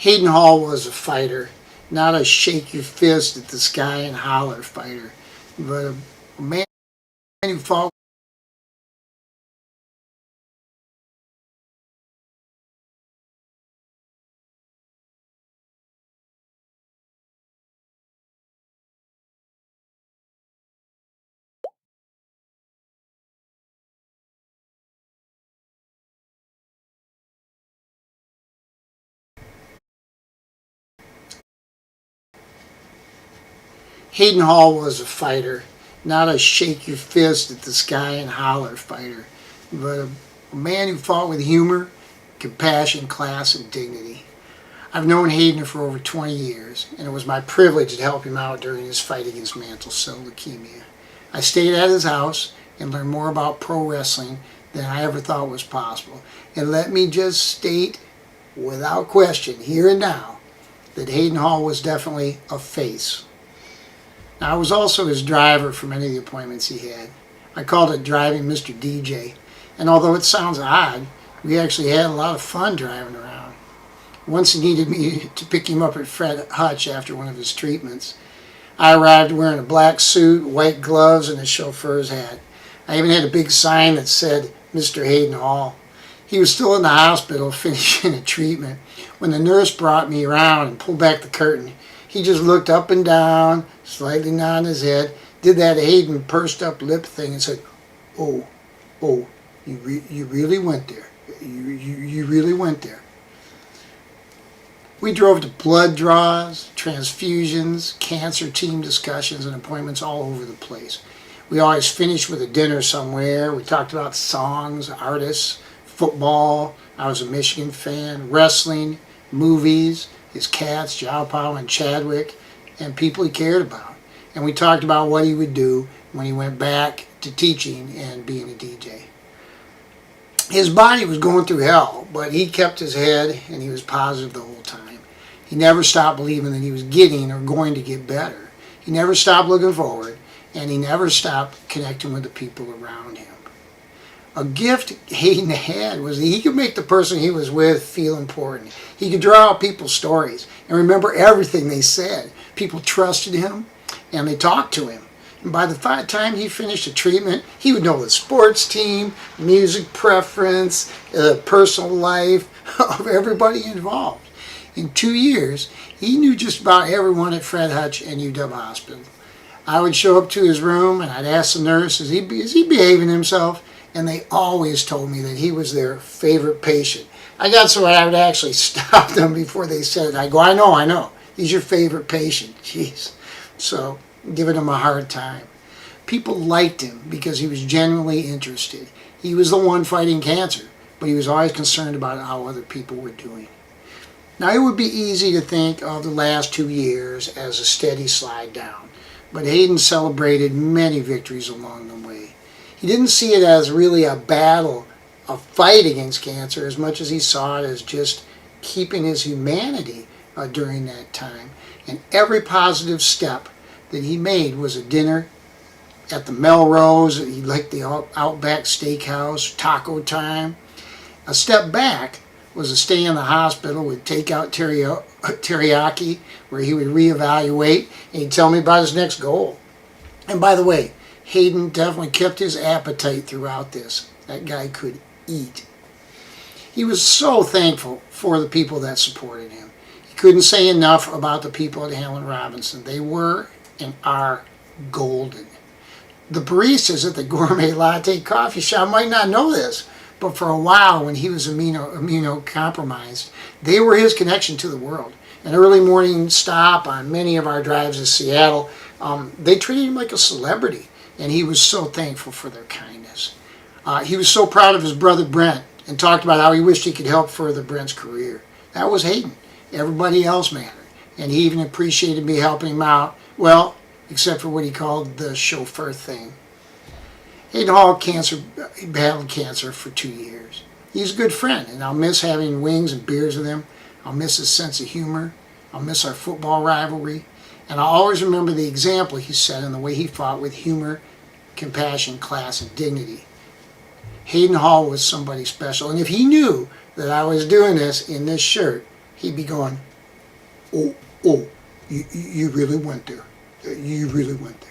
Hayden Hall was a fighter, not a shake your fist at the sky and holler fighter, but a man who fought. Hayden Hall was a fighter, not a shake your fist at the sky and holler fighter, but a man who fought with humor, compassion, class, and dignity. I've known Hayden for over 20 years, and it was my privilege to help him out during his fight against mantle cell leukemia. I stayed at his house and learned more about pro wrestling than I ever thought was possible. And let me just state, without question, here and now, that Hayden Hall was definitely a face. Now, I was also his driver for many of the appointments he had. I called it driving Mr. DJ, and although it sounds odd, we actually had a lot of fun driving around. Once he needed me to pick him up at Fred Hutch after one of his treatments. I arrived wearing a black suit, white gloves, and a chauffeur's hat. I even had a big sign that said, Mr. Hayden Hall. He was still in the hospital finishing a treatment when the nurse brought me around and pulled back the curtain. He just looked up and down, slightly nodded his head, did that Hayden pursed up lip thing and said, oh, you really went there. You really went there. We drove to blood draws, transfusions, cancer team discussions, and appointments all over the place. We always finished with a dinner somewhere. We talked about songs, artists, football. I was a Michigan fan, wrestling, movies, his cats, Jow Pow and Chadwick, and people he cared about. And we talked about what he would do when he went back to teaching and being a DJ. His body was going through hell, but he kept his head and he was positive the whole time. He never stopped believing that he was getting or going to get better. He never stopped looking forward, and he never stopped connecting with the people around him. A gift Hayden had was that he could make the person he was with feel important. He could draw out people's stories and remember everything they said. People trusted him and they talked to him. And by the time he finished the treatment, he would know the sports team, music preference, personal life of everybody involved. In 2 years, he knew just about everyone at Fred Hutch and UW Hospital. I would show up to his room and I'd ask the nurse, is he behaving himself? And they always told me that he was their favorite patient. I got so I would actually stop them before they said it. I go, I know. He's your favorite patient. Jeez. So, giving him a hard time. People liked him because he was genuinely interested. He was the one fighting cancer, but he was always concerned about how other people were doing. Now, it would be easy to think of the last 2 years as a steady slide down, but Hayden celebrated many victories along the way. He didn't see it as really a battle, a fight against cancer, as much as he saw it as just keeping his humanity during that time. And every positive step that he made was a dinner at the Melrose. He liked the Outback Steakhouse, taco time. A step back was a stay in the hospital with takeout teriyaki, where he would reevaluate and he'd tell me about his next goal. And by the way, Hayden definitely kept his appetite throughout this. That guy could eat. He was so thankful for the people that supported him. He couldn't say enough about the people at Hamlin Robinson. They were and are golden. The baristas at the Gourmet Latte coffee shop might not know this, but for a while when he was immunocompromised, they were his connection to the world. An early morning stop on many of our drives to Seattle, they treated him like a celebrity. And he was so thankful for their kindness. He was so proud of his brother Brent and talked about how he wished he could help further Brent's career. That was Hayden. Everybody else mattered. And he even appreciated me helping him out, well, except for what he called the chauffeur thing. Hayden Hall battled cancer for 2 years. He's a good friend, and I'll miss having wings and beers with him. I'll miss his sense of humor. I'll miss our football rivalry. And I'll always remember the example he set and the way he fought with humor, compassion, class, and dignity. Hayden Hall was somebody special. And if he knew that I was doing this in this shirt, he'd be going, oh, you really went there. You really went there.